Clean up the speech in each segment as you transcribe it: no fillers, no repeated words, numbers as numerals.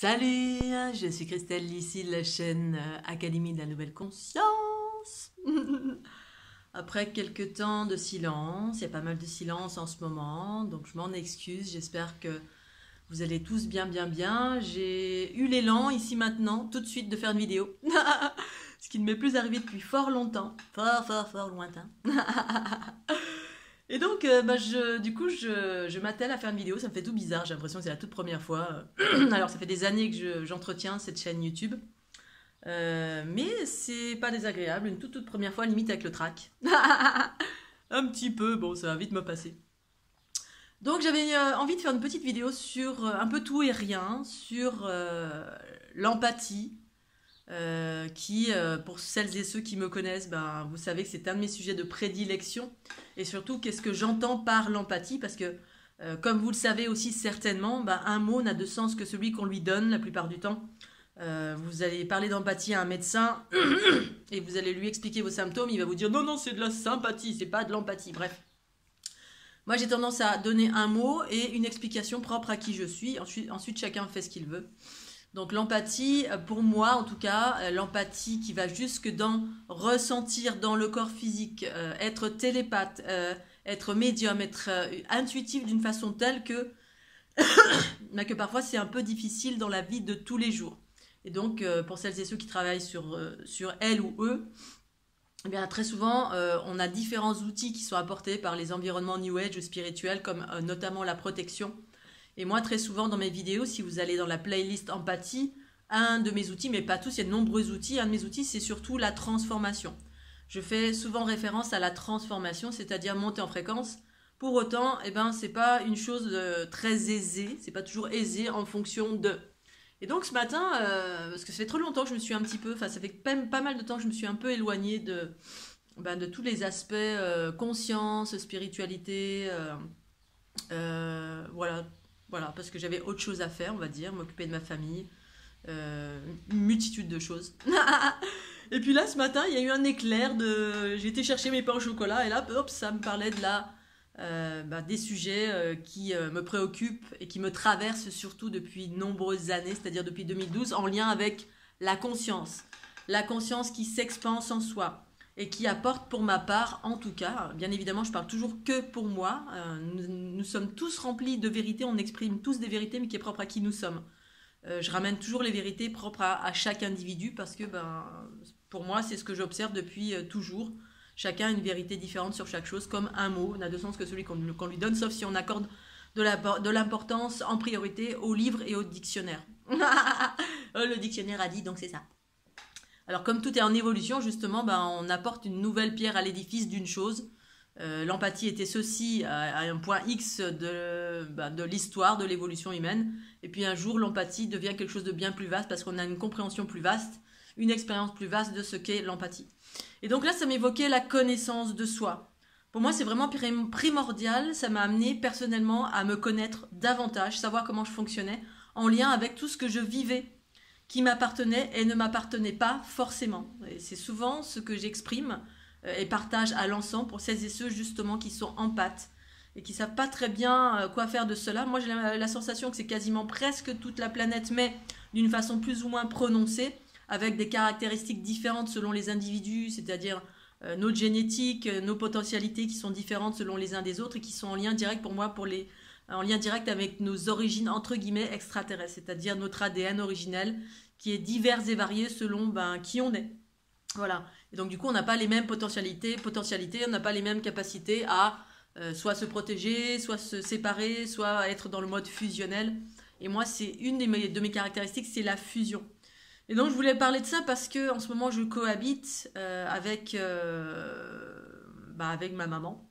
Salut, je suis Christelle, ici de la chaîne Académie de la Nouvelle Conscience. Après quelques temps de silence, il y a pas mal de silence en ce moment, donc je m'en excuse, j'espère que vous allez tous bien. J'ai eu l'élan ici maintenant, tout de suite, de faire une vidéo. Ce qui ne m'est plus arrivé depuis fort longtemps, fort lointain. Et donc, du coup, je m'attelle à faire une vidéo, ça me fait tout bizarre, j'ai l'impression que c'est la toute première fois. Alors, ça fait des années que j'entretiens cette chaîne YouTube, mais c'est pas désagréable, une toute première fois, limite avec le trac. Un petit peu, bon, ça va vite me passer. Donc, j'avais envie de faire une petite vidéo sur un peu tout et rien, sur l'empathie, pour celles et ceux qui me connaissent, ben, vous savez que c'est un de mes sujets de prédilection. Et surtout, qu'est-ce que j'entends par l'empathie? Parce que, comme vous le savez aussi certainement, ben, un mot n'a de sens que celui qu'on lui donne la plupart du temps. Vous allez parler d'empathie à un médecin et vous allez lui expliquer vos symptômes, il va vous dire non, c'est de la sympathie, c'est pas de l'empathie. Bref. Moi, j'ai tendance à donner un mot et une explication propre à qui je suis. Ensuite chacun fait ce qu'il veut. Donc l'empathie, pour moi en tout cas, l'empathie qui va jusque dans ressentir dans le corps physique, être télépathe, être médium, être intuitif d'une façon telle que, que parfois c'est un peu difficile dans la vie de tous les jours. Et donc pour celles et ceux qui travaillent sur elles ou eux, eh bien, très souvent on a différents outils qui sont apportés par les environnements New Age spirituels, comme notamment la protection. Et moi, très souvent dans mes vidéos, si vous allez dans la playlist empathie, un de mes outils, mais pas tous, il y a de nombreux outils, un de mes outils, c'est surtout la transformation. Je fais souvent référence à la transformation, c'est-à-dire monter en fréquence. Pour autant, eh ben, c'est pas une chose très aisée, c'est pas toujours aisé en fonction de. Et donc ce matin, parce que ça fait trop longtemps que je me suis un petit peu, enfin ça fait pas mal de temps que je me suis un peu éloignée de tous les aspects conscience, spiritualité, voilà, parce que j'avais autre chose à faire, on va dire, m'occuper de ma famille, une multitude de choses. Et puis là, ce matin, il y a eu un éclair de... J'ai été chercher mes pains au chocolat, et là, hop, ça me parlait de des sujets qui me préoccupent et qui me traversent surtout depuis de nombreuses années, c'est-à-dire depuis 2012, en lien avec la conscience. La conscience qui s'expanse en soi et qui apporte, pour ma part, en tout cas, bien évidemment, je parle toujours que pour moi, nous sommes tous remplis de vérités, on exprime tous des vérités, mais qui est propre à qui nous sommes. Je ramène toujours les vérités propres à chaque individu, parce que pour moi, c'est ce que j'observe depuis toujours. Chacun a une vérité différente sur chaque chose, comme un mot n'a de sens que celui qu'on lui donne, sauf si on accorde de l'importance en priorité au livre et au dictionnaire. Le dictionnaire a dit, donc c'est ça. Alors comme tout est en évolution, justement, on apporte une nouvelle pierre à l'édifice d'une chose. L'empathie était ceci à un point X de l'histoire, de l'évolution humaine. Et puis un jour, l'empathie devient quelque chose de bien plus vaste parce qu'on a une compréhension plus vaste, une expérience plus vaste de ce qu'est l'empathie. Et donc là, ça m'évoquait la connaissance de soi. Pour moi, c'est vraiment primordial. Ça m'a amené personnellement à me connaître davantage, savoir comment je fonctionnais, en lien avec tout ce que je vivais, qui m'appartenait et ne m'appartenait pas forcément. Et c'est souvent ce que j'exprime et partage à l'ensemble pour celles et ceux justement qui sont empathes et qui ne savent pas très bien quoi faire de cela. Moi, j'ai la sensation que c'est quasiment presque toute la planète, mais d'une façon plus ou moins prononcée, avec des caractéristiques différentes selon les individus, c'est-à-dire notre génétique, nos potentialités qui sont différentes selon les uns des autres et qui sont en lien direct pour moi, en lien direct avec nos origines entre guillemets extraterrestres, c'est-à-dire notre ADN originel qui est divers et varié selon qui on est. Voilà. Et donc du coup, on n'a pas les mêmes potentialités, on n'a pas les mêmes capacités à soit se protéger, soit se séparer, soit être dans le mode fusionnel. Et moi, c'est une de mes caractéristiques, c'est la fusion. Et donc je voulais parler de ça parce que en ce moment, je cohabite avec ma maman.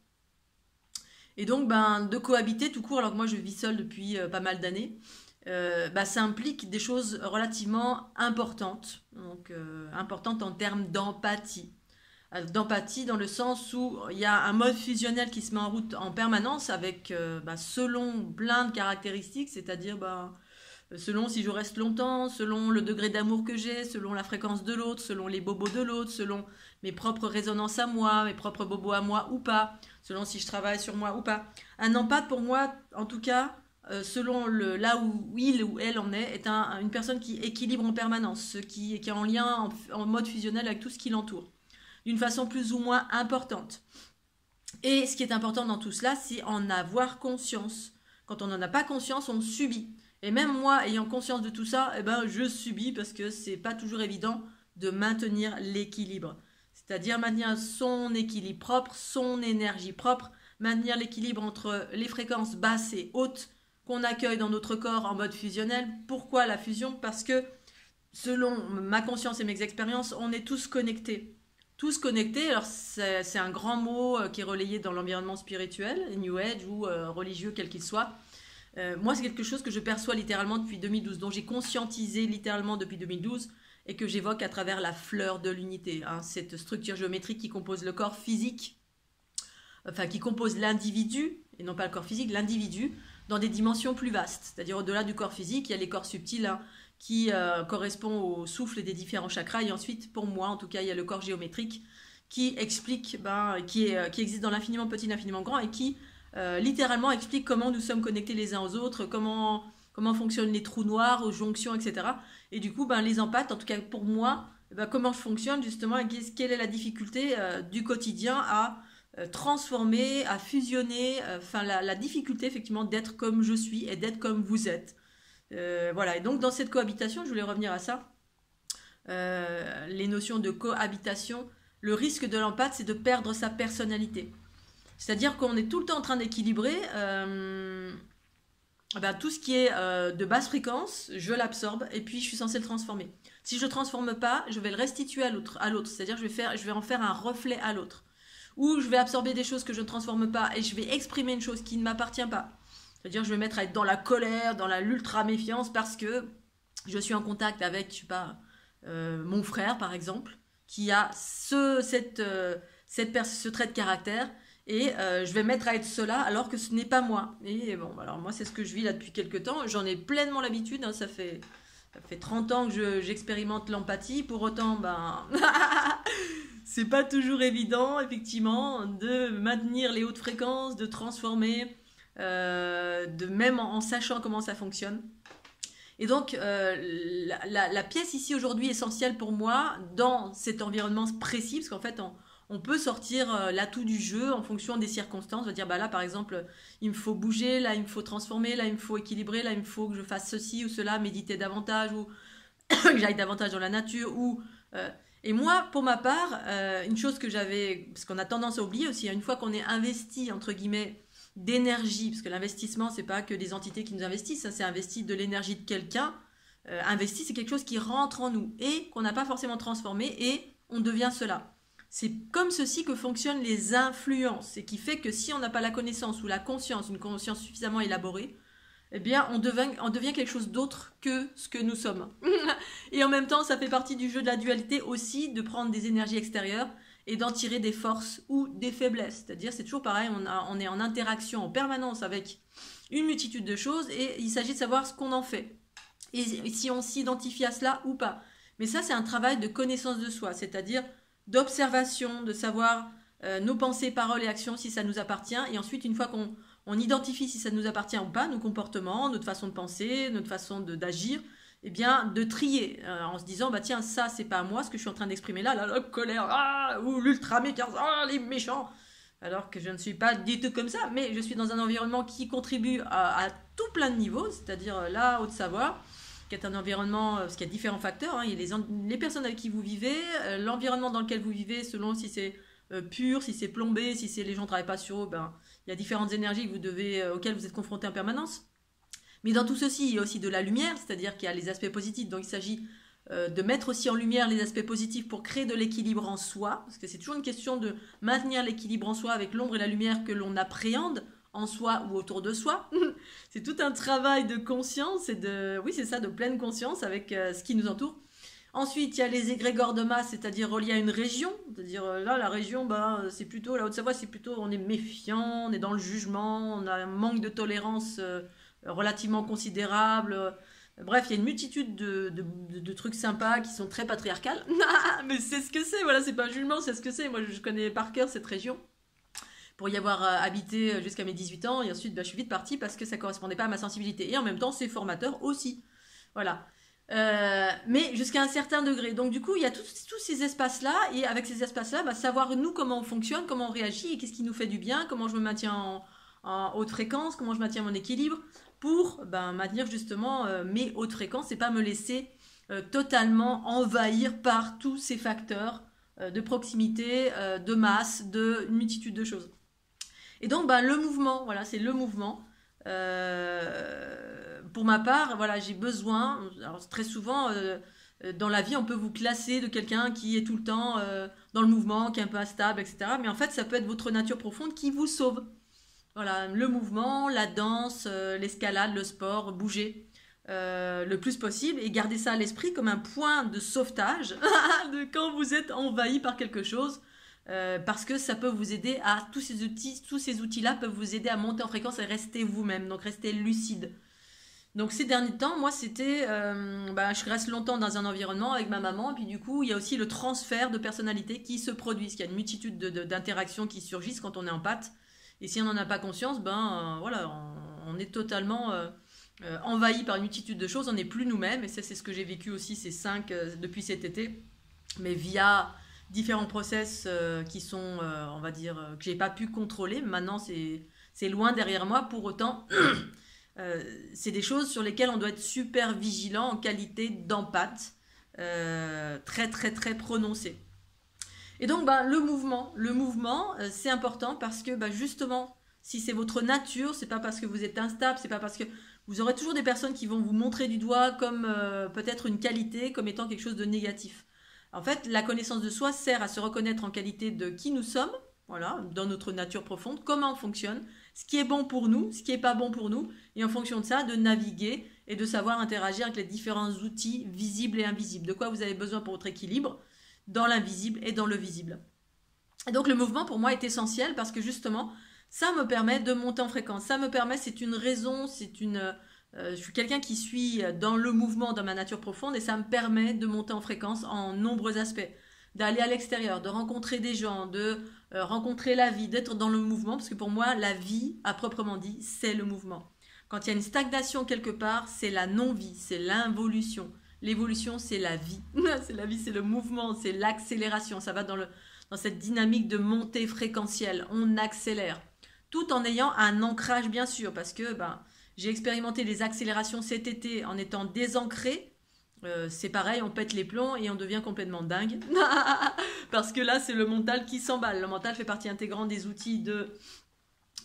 Et donc, de cohabiter tout court, alors que moi je vis seule depuis pas mal d'années, ça implique des choses relativement importantes, donc importantes en termes d'empathie. D'empathie dans le sens où il y a un mode fusionnel qui se met en route en permanence avec, selon plein de caractéristiques, c'est-à-dire selon si je reste longtemps, selon le degré d'amour que j'ai, selon la fréquence de l'autre, selon les bobos de l'autre, selon mes propres résonances à moi, mes propres bobos à moi ou pas, selon si je travaille sur moi ou pas. Un empathe pour moi, en tout cas, selon là où il ou elle en est une personne qui équilibre en permanence, qui est en lien, en mode fusionnel avec tout ce qui l'entoure, d'une façon plus ou moins importante. Et ce qui est important dans tout cela, c'est en avoir conscience. Quand on n'en a pas conscience, on subit. Et même moi, ayant conscience de tout ça, eh ben, je subis parce que c'est pas toujours évident de maintenir l'équilibre. C'est-à-dire maintenir son équilibre propre, son énergie propre, maintenir l'équilibre entre les fréquences basses et hautes qu'on accueille dans notre corps en mode fusionnel. Pourquoi la fusion? Parce que selon ma conscience et mes expériences, on est tous connectés. Tous connectés, alors c'est un grand mot qui est relayé dans l'environnement spirituel, New Age ou religieux, quel qu'il soit. Moi, c'est quelque chose que je perçois littéralement depuis 2012, dont j'ai conscientisé littéralement depuis 2012 et que j'évoque à travers la fleur de l'unité, hein, cette structure géométrique qui compose le corps physique, enfin qui compose l'individu, et non pas le corps physique, l'individu, dans des dimensions plus vastes. C'est-à-dire au-delà du corps physique, il y a les corps subtils, hein, qui correspond au souffle des différents chakras. Et ensuite, pour moi, en tout cas, il y a le corps géométrique qui explique, qui existe dans l'infiniment petit, l'infiniment grand, et qui littéralement explique comment nous sommes connectés les uns aux autres, comment fonctionnent les trous noirs, aux jonctions, etc. Et du coup, les empathes, en tout cas pour moi, comment je fonctionne justement, et quelle est la difficulté du quotidien à transformer, à fusionner, la difficulté effectivement d'être comme je suis et d'être comme vous êtes. Voilà, et donc dans cette cohabitation, je voulais revenir à ça, les notions de cohabitation, le risque de l'empathe, c'est de perdre sa personnalité. C'est-à-dire qu'on est tout le temps en train d'équilibrer tout ce qui est de basse fréquence, je l'absorbe et puis je suis censée le transformer. Si je ne le transforme pas, je vais le restituer à l'autre. C'est-à-dire je vais en faire un reflet à l'autre. Ou je vais absorber des choses que je ne transforme pas et je vais exprimer une chose qui ne m'appartient pas. C'est-à-dire je vais mettre à être dans la colère, dans l'ultra-méfiance parce que je suis en contact avec, je sais pas, mon frère par exemple, qui a ce trait de caractère. Et je vais mettre à être cela alors que ce n'est pas moi. Et bon, alors moi c'est ce que je vis là depuis quelques temps. J'en ai pleinement l'habitude, hein, ça fait 30 ans que j'expérimente l'empathie. Pour autant, c'est pas toujours évident, effectivement, de maintenir les hautes fréquences, de transformer, même en sachant comment ça fonctionne. Et donc, la pièce ici aujourd'hui essentielle pour moi, dans cet environnement précis, parce qu'en fait, on peut sortir l'atout du jeu en fonction des circonstances. On va dire, là, par exemple, il me faut bouger, là, il me faut transformer, là, il me faut équilibrer, là, il me faut que je fasse ceci ou cela, méditer davantage, ou que j'aille davantage dans la nature. Et moi, pour ma part, une chose que j'avais, parce qu'on a tendance à oublier aussi, une fois qu'on est investi, entre guillemets, d'énergie, parce que l'investissement, c'est pas que des entités qui nous investissent, ça, c'est investi de l'énergie de quelqu'un. Investi, c'est quelque chose qui rentre en nous et qu'on n'a pas forcément transformé et on devient cela. C'est comme ceci que fonctionnent les influences et qui fait que si on n'a pas la connaissance ou la conscience, une conscience suffisamment élaborée, eh bien on devient quelque chose d'autre que ce que nous sommes. Et en même temps, ça fait partie du jeu de la dualité aussi, de prendre des énergies extérieures et d'en tirer des forces ou des faiblesses. C'est-à-dire, c'est toujours pareil, on est en interaction en permanence avec une multitude de choses et il s'agit de savoir ce qu'on en fait. Et si on s'identifie à cela ou pas. Mais ça, c'est un travail de connaissance de soi, c'est-à-dire d'observation, de savoir nos pensées, paroles et actions si ça nous appartient. Et ensuite, une fois qu'on identifie si ça nous appartient ou pas, nos comportements, notre façon de penser, notre façon d'agir, eh bien, de trier en se disant, tiens, ça, c'est pas moi, ce que je suis en train d'exprimer là, la colère, ou l'ultra-méfiance, les méchants. Alors que je ne suis pas du tout comme ça, mais je suis dans un environnement qui contribue à tout plein de niveaux, c'est-à-dire la Haute-Savoie, qui est un environnement, parce qu'il y a différents facteurs, hein, il y a les personnes avec qui vous vivez, l'environnement dans lequel vous vivez, selon si c'est pur, si c'est plombé, si les gens ne travaillent pas sur eux, il y a différentes énergies auxquelles vous êtes confrontés en permanence. Mais dans tout ceci, il y a aussi de la lumière, c'est-à-dire qu'il y a les aspects positifs, donc il s'agit de mettre aussi en lumière les aspects positifs pour créer de l'équilibre en soi, parce que c'est toujours une question de maintenir l'équilibre en soi avec l'ombre et la lumière que l'on appréhende en soi ou autour de soi. C'est tout un travail de conscience et de pleine conscience avec ce qui nous entoure. Ensuite, il y a les égrégores de masse, c'est-à-dire reliés à une région. C'est-à-dire là, la région, c'est plutôt, la Haute-Savoie, c'est plutôt, on est méfiant, on est dans le jugement, on a un manque de tolérance relativement considérable. Bref, il y a une multitude de trucs sympas qui sont très patriarcales. Mais c'est ce que c'est, voilà, c'est pas un jugement, c'est ce que c'est. Moi, je connais par cœur cette région. pour y avoir habité jusqu'à mes 18 ans. Et ensuite, je suis vite partie parce que ça correspondait pas à ma sensibilité. Et en même temps, c'est formateur aussi. Voilà. Mais jusqu'à un certain degré. Donc du coup, il y a tous ces espaces-là. Et avec ces espaces-là, savoir nous comment on fonctionne, comment on réagit, et qu'est-ce qui nous fait du bien, comment je me maintiens en haute fréquence, comment je maintiens mon équilibre, pour maintenir justement mes hautes fréquences et pas me laisser totalement envahir par tous ces facteurs de proximité, de masse, de une multitude de choses. Et donc le mouvement, voilà, c'est le mouvement. Pour ma part, voilà, j'ai besoin, alors très souvent dans la vie on peut vous classer de quelqu'un qui est tout le temps dans le mouvement, qui est un peu instable, etc. Mais en fait ça peut être votre nature profonde qui vous sauve. Voilà, le mouvement, la danse, l'escalade, le sport, bouger le plus possible et garder ça à l'esprit comme un point de sauvetage de quand vous êtes envahi par quelque chose, parce que ça peut vous aider à tous ces outils-là peuvent vous aider à monter en fréquence et rester vous-même, donc rester lucide. Donc ces derniers temps, moi c'était, je reste longtemps dans un environnement avec ma maman, et puis du coup il y a aussi le transfert de personnalité qui se produit, il y a une multitude d'interactions qui surgissent quand on est en pâte. Et si on n'en a pas conscience, voilà, on est totalement envahi par une multitude de choses, on n'est plus nous-mêmes, et ça c'est ce que j'ai vécu aussi depuis cet été, mais via différents process qui sont, on va dire, que j'ai pas pu contrôler. Très c'est loin derrière moi, pour autant, c'est des choses sur lesquelles on doit être super vigilant en qualité d'empathe, très très très prononcé. Et donc, le mouvement, c'est important parce que, justement, si c'est votre nature, c'est pas parce que vous êtes instable, c'est pas parce que vous aurez toujours des personnes qui vont vous montrer du doigt comme peut-être une qualité, comme étant quelque chose de négatif. En fait, la connaissance de soi sert à se reconnaître en qualité de qui nous sommes, voilà, dans notre nature profonde, comment on fonctionne, ce qui est bon pour nous, ce qui est pas bon pour nous, et en fonction de ça, de naviguer et de savoir interagir avec les différents outils visibles et invisibles. De quoi vous avez besoin pour votre équilibre, dans l'invisible et dans le visible. Et donc le mouvement pour moi est essentiel parce que justement ça me permet de monter en fréquence, ça me permet, c'est une raison, je suis quelqu'un qui suis dans le mouvement, dans ma nature profonde, et ça me permet de monter en fréquence en nombreux aspects, d'aller à l'extérieur, de rencontrer des gens, de rencontrer la vie, d'être dans le mouvement, parce que pour moi la vie à proprement dit c'est le mouvement. Quand il y a une stagnation quelque part, c'est la non-vie, c'est l'involution. L'évolution, c'est la vie. C'est la vie, c'est le mouvement, c'est l'accélération. Ça va dans cette dynamique de montée fréquentielle. On accélère. Tout en ayant un ancrage, bien sûr, parce que j'ai expérimenté les accélérations cet été en étant désancré. C'est pareil, on pète les plombs et on devient complètement dingue. Parce que là, c'est le mental qui s'emballe. Le mental fait partie intégrante des outils de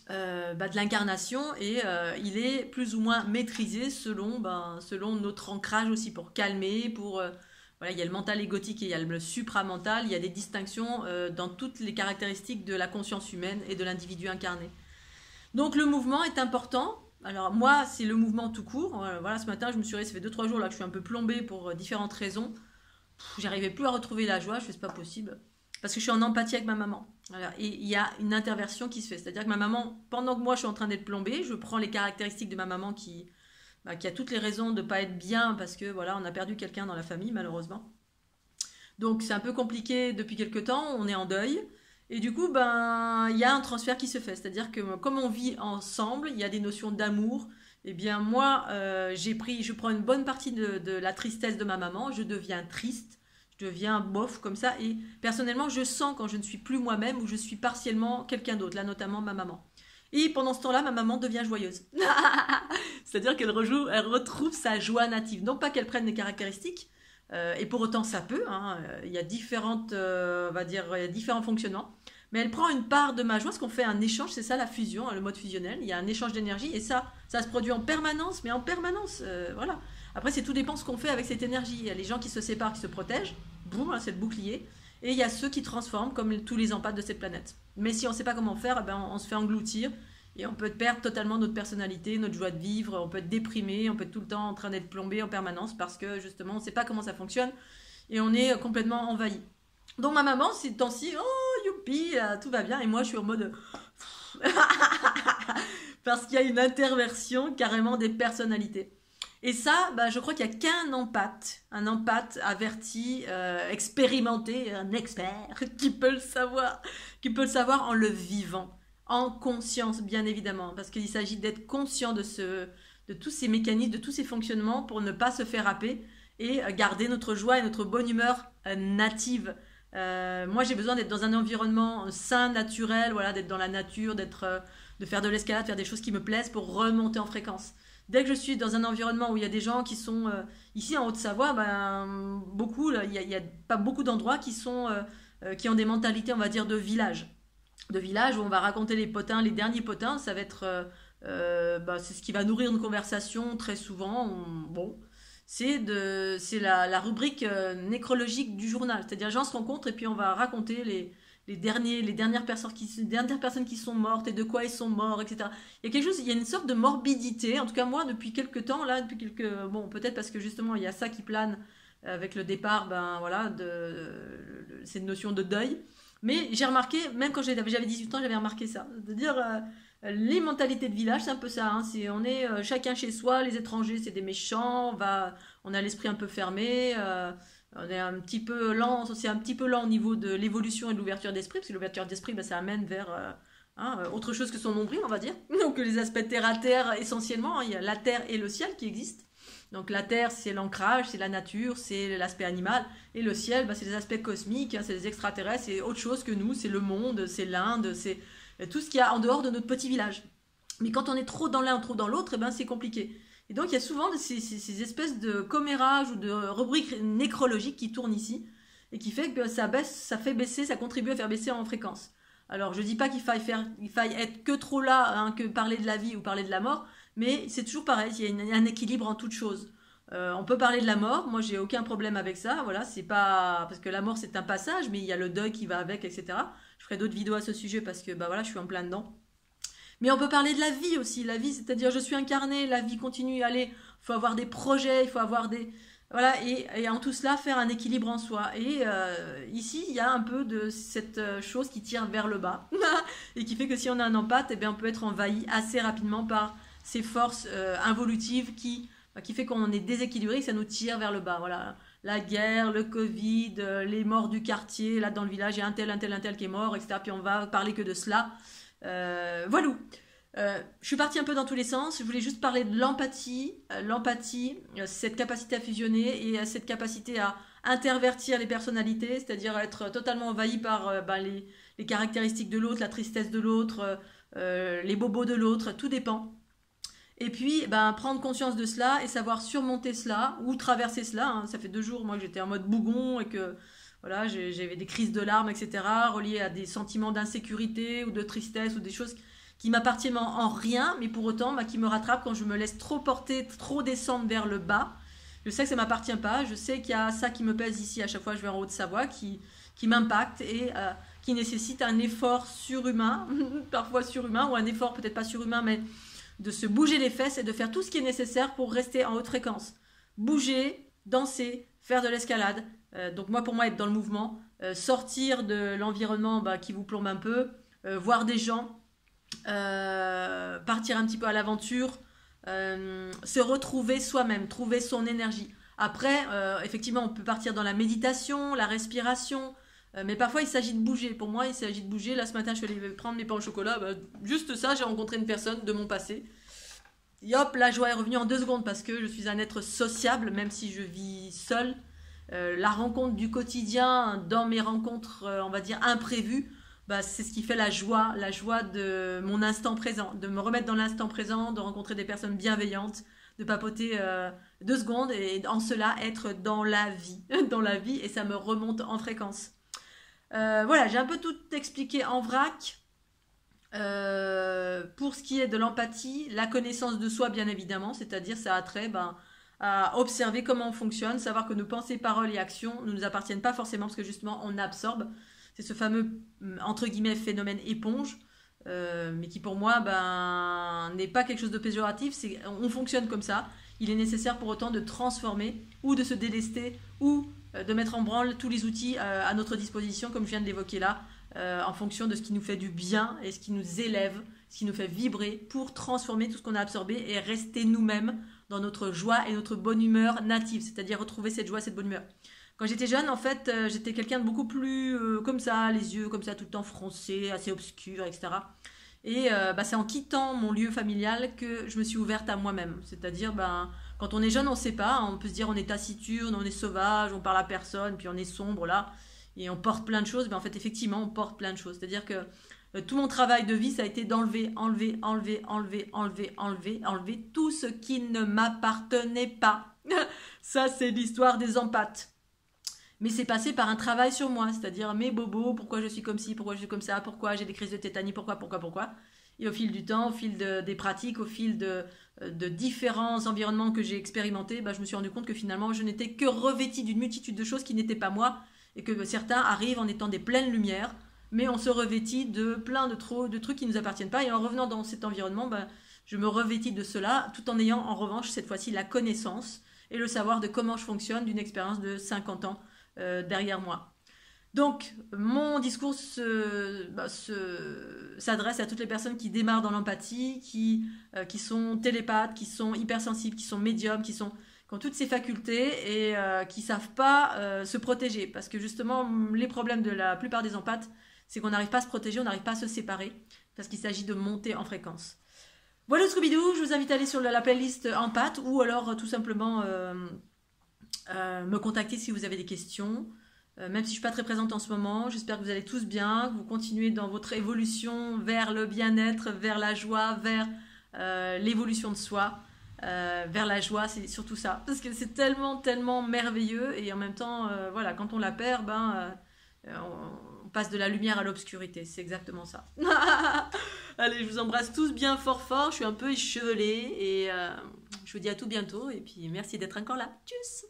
l'incarnation, et il est plus ou moins maîtrisé selon notre ancrage aussi, pour calmer, voilà, il y a le mental égotique et il y a le supramental, il y a des distinctions dans toutes les caractéristiques de la conscience humaine et de l'individu incarné. Donc le mouvement est important. Alors moi c'est le mouvement tout court, voilà, ce matin je me suis réveillée, ça fait 2-3 jours là que je suis un peu plombée pour différentes raisons. J'arrivais plus à retrouver la joie, je fais c'est pas possible. Parce que je suis en empathie avec ma maman. Voilà. Et il y a une interversion qui se fait. C'est-à-dire que ma maman, pendant que moi je suis en train d'être plombée, je prends les caractéristiques de ma maman qui a toutes les raisons de ne pas être bien, parce que voilà, on a perdu quelqu'un dans la famille malheureusement. Donc c'est un peu compliqué depuis quelque temps, on est en deuil. Et du coup, il y a un transfert qui se fait. C'est-à-dire que comme on vit ensemble, il y a des notions d'amour. Eh bien moi, je prends une bonne partie de la tristesse de ma maman, je deviens triste. Je deviens bof comme ça, et personnellement je sens quand je ne suis plus moi-même ou je suis partiellement quelqu'un d'autre, là notamment ma maman. Et pendant ce temps-là, ma maman devient joyeuse. C'est-à-dire qu'elle retrouve sa joie native. Non pas qu'elle prenne des caractéristiques, et pour autant ça peut, il y a différents fonctionnements, mais elle prend une part de ma joie, parce qu'on fait un échange, c'est ça la fusion, le mode fusionnel, il y a un échange d'énergie, et ça se produit en permanence, mais en permanence, voilà. Après, c'est tout dépend ce qu'on fait avec cette énergie. Il y a les gens qui se séparent, qui se protègent, boum, c'est le bouclier. Et il y a ceux qui transforment, comme tous les empathes de cette planète. Mais si on ne sait pas comment faire, on se fait engloutir. Et on peut perdre totalement notre personnalité, notre joie de vivre. On peut être déprimé, on peut être tout le temps en train d'être plombé en permanence parce que justement, on ne sait pas comment ça fonctionne. Et on est complètement envahi. Donc ma maman, ces temps-ci, oh youpi, tout va bien. Et moi, je suis en mode... parce qu'il y a une interversion carrément des personnalités. Et ça, je crois qu'il n'y a qu'un empathe averti, expérimenté, un expert qui peut le savoir en le vivant. en conscience, bien évidemment, parce qu'il s'agit d'être conscient de tous ces mécanismes, de tous ces fonctionnements pour ne pas se faire happer et garder notre joie et notre bonne humeur native. Moi, j'ai besoin d'être dans un environnement sain, naturel, voilà, d'être dans la nature, de faire de l'escalade, faire des choses qui me plaisent pour remonter en fréquence. Dès que je suis dans un environnement où il y a des gens qui sont ici en Haute-Savoie, ben, beaucoup, il y a pas beaucoup d'endroits qui ont des mentalités, on va dire, de village où on va raconter les potins, les derniers potins. Ça va être, c'est ce qui va nourrir une conversation très souvent. Bon, c'est la rubrique nécrologique du journal. C'est-à-dire, les gens se rencontrent et puis on va raconter les dernières personnes qui sont mortes et de quoi ils sont morts, etc. Il y a une sorte de morbidité, en tout cas moi, depuis quelques temps, là, bon, peut-être parce que justement, il y a ça qui plane avec le départ, ben voilà, cette notion de deuil. Mais j'ai remarqué, même quand j'avais 18 ans, j'avais remarqué ça. C'est-à-dire, les mentalités de village, c'est un peu ça. Hein. On est chacun chez soi, les étrangers, c'est des méchants, on a l'esprit un peu fermé, on est un petit peu lent, c'est un petit peu lent au niveau de l'évolution et de l'ouverture d'esprit, parce que l'ouverture d'esprit, ben, ça amène vers autre chose que son nombril, on va dire. Donc les aspects terre à terre, essentiellement, hein, il y a la terre et le ciel qui existent. Donc la terre, c'est l'ancrage, c'est la nature, c'est l'aspect animal. Et le ciel, bah, c'est les aspects cosmiques, hein, c'est les extraterrestres, c'est autre chose que nous, c'est le monde, c'est l'Inde, c'est tout ce qu'il y a en dehors de notre petit village. Mais quand on est trop dans l'un, trop dans l'autre, eh ben, c'est compliqué. Et donc il y a souvent ces espèces de commérages ou de rubriques nécrologiques qui tournent ici, et qui fait que ça fait baisser, ça contribue à faire baisser en fréquence. Alors je dis pas qu'il faille être que trop là, hein, que parler de la vie ou parler de la mort, mais c'est toujours pareil, il y a un équilibre en toute chose. On peut parler de la mort, moi j'ai aucun problème avec ça, voilà, c'est pas parce que la mort c'est un passage, mais il y a le deuil qui va avec, etc. Je ferai d'autres vidéos à ce sujet parce que bah voilà, je suis en plein dedans. Mais on peut parler de la vie aussi, la vie, c'est-à-dire je suis incarné, la vie continue, allez, il faut avoir des projets, il faut avoir des voilà, et en tout cela faire un équilibre en soi. Et ici, il y a un peu de cette chose qui tire vers le bas et qui fait que si on a un empathe, eh bien, on peut être envahi assez rapidement par ces forces involutives qui fait qu'on est déséquilibré, que ça nous tire vers le bas. Voilà, la guerre, le Covid, les morts du quartier, là dans le village, il y a un tel qui est mort, etc. Puis on va parler que de cela. Voilà. Je suis partie un peu dans tous les sens. Je voulais juste parler de l'empathie. L'empathie, cette capacité à fusionner et cette capacité à intervertir les personnalités, c'est-à-dire être totalement envahi par les caractéristiques de l'autre, la tristesse de l'autre, les bobos de l'autre, tout dépend. Et puis, prendre conscience de cela et savoir surmonter cela ou traverser cela. Hein. Ça fait 2 jours, moi, que j'étais en mode bougon et que voilà, j'avais des crises de larmes, etc., reliées à des sentiments d'insécurité ou de tristesse ou des choses qui m'appartiennent en rien, mais pour autant qui me rattrapent quand je me laisse trop porter, trop descendre vers le bas. Je sais que ça ne m'appartient pas, je sais qu'il y a ça qui me pèse ici, à chaque fois que je vais en Haute-Savoie, qui m'impacte et qui nécessite un effort surhumain, parfois surhumain, ou un effort peut-être pas surhumain, mais de se bouger les fesses et de faire tout ce qui est nécessaire pour rester en haute fréquence. Bouger, danser, faire de l'escalade. Donc pour moi, être dans le mouvement, sortir de l'environnement qui vous plombe un peu, voir des gens, partir un petit peu à l'aventure, se retrouver soi-même, trouver son énergie. Après, effectivement, on peut partir dans la méditation, la respiration, mais parfois il s'agit de bouger. Pour moi, il s'agit de bouger. Là, ce matin, je suis allée prendre mes pains au chocolat. Juste ça, j'ai rencontré une personne de mon passé. Et hop, la joie est revenue en 2 secondes parce que je suis un être sociable, même si je vis seule. La rencontre du quotidien, dans mes rencontres, on va dire, imprévues, c'est ce qui fait la joie de mon instant présent, de me remettre dans l'instant présent, de rencontrer des personnes bienveillantes, de papoter 2 secondes et en cela être dans la vie, et ça me remonte en fréquence. Voilà, j'ai un peu tout expliqué en vrac. Pour ce qui est de l'empathie, la connaissance de soi bien évidemment, c'est-à-dire ça a trait à observer comment on fonctionne, savoir que nos pensées, paroles et actions ne nous appartiennent pas forcément parce que justement on absorbe. C'est ce fameux entre guillemets phénomène éponge, mais qui pour moi n'est pas quelque chose de péjoratif. On fonctionne comme ça. Il est nécessaire pour autant de transformer ou de se délester ou de mettre en branle tous les outils à notre disposition, comme je viens de l'évoquer là, en fonction de ce qui nous fait du bien et ce qui nous élève, ce qui nous fait vibrer pour transformer tout ce qu'on a absorbé et rester nous-mêmes dans notre joie et notre bonne humeur native, c'est-à-dire retrouver cette joie, cette bonne humeur. Quand j'étais jeune, en fait, j'étais quelqu'un de beaucoup plus comme ça, les yeux comme ça, tout le temps froncés, assez obscurs, etc. Et c'est en quittant mon lieu familial que je me suis ouverte à moi-même. C'est-à-dire, quand on est jeune, on ne sait pas. On peut se dire on est taciturne, on est sauvage, on parle à personne, puis on est sombre là. Et on porte plein de choses. En fait, effectivement, on porte plein de choses. C'est-à-dire que tout mon travail de vie, ça a été d'enlever, enlever, enlever, enlever, enlever, enlever, enlever tout ce qui ne m'appartenait pas. Ça, c'est l'histoire des empâtes. Mais c'est passé par un travail sur moi, c'est-à-dire mes bobos, pourquoi je suis comme ci, pourquoi je suis comme ça, pourquoi j'ai des crises de tétanie, pourquoi. Et au fil du temps, au fil des pratiques, au fil de différents environnements que j'ai expérimentés, je me suis rendu compte que finalement, je n'étais que revêtie d'une multitude de choses qui n'étaient pas moi, et que certains arrivent en étant des pleines lumières, mais on se revêtit de plein de trucs qui ne nous appartiennent pas, et en revenant dans cet environnement, je me revêtis de cela, tout en ayant en revanche cette fois-ci la connaissance et le savoir de comment je fonctionne d'une expérience de 50 ans derrière moi. Donc, mon discours s'adresse à toutes les personnes qui démarrent dans l'empathie, qui sont télépathes, qui sont hypersensibles, qui sont médiums, qui ont toutes ces facultés et qui ne savent pas se protéger. Parce que justement, les problèmes de la plupart des empathes, c'est qu'on n'arrive pas à se protéger, on n'arrive pas à se séparer, parce qu'il s'agit de monter en fréquence. Voilà Scooby-Doo, je vous invite à aller sur la playlist empathe ou alors tout simplement me contacter si vous avez des questions. Même si je ne suis pas très présente en ce moment, j'espère que vous allez tous bien, que vous continuez dans votre évolution vers le bien-être, vers la joie, vers l'évolution de soi, vers la joie, c'est surtout ça. Parce que c'est tellement, tellement merveilleux et en même temps, voilà, quand on la perd, on passe de la lumière à l'obscurité, c'est exactement ça. Allez, je vous embrasse tous bien fort fort, je suis un peu échevelée et je vous dis à tout bientôt et puis merci d'être encore là. Tchuss.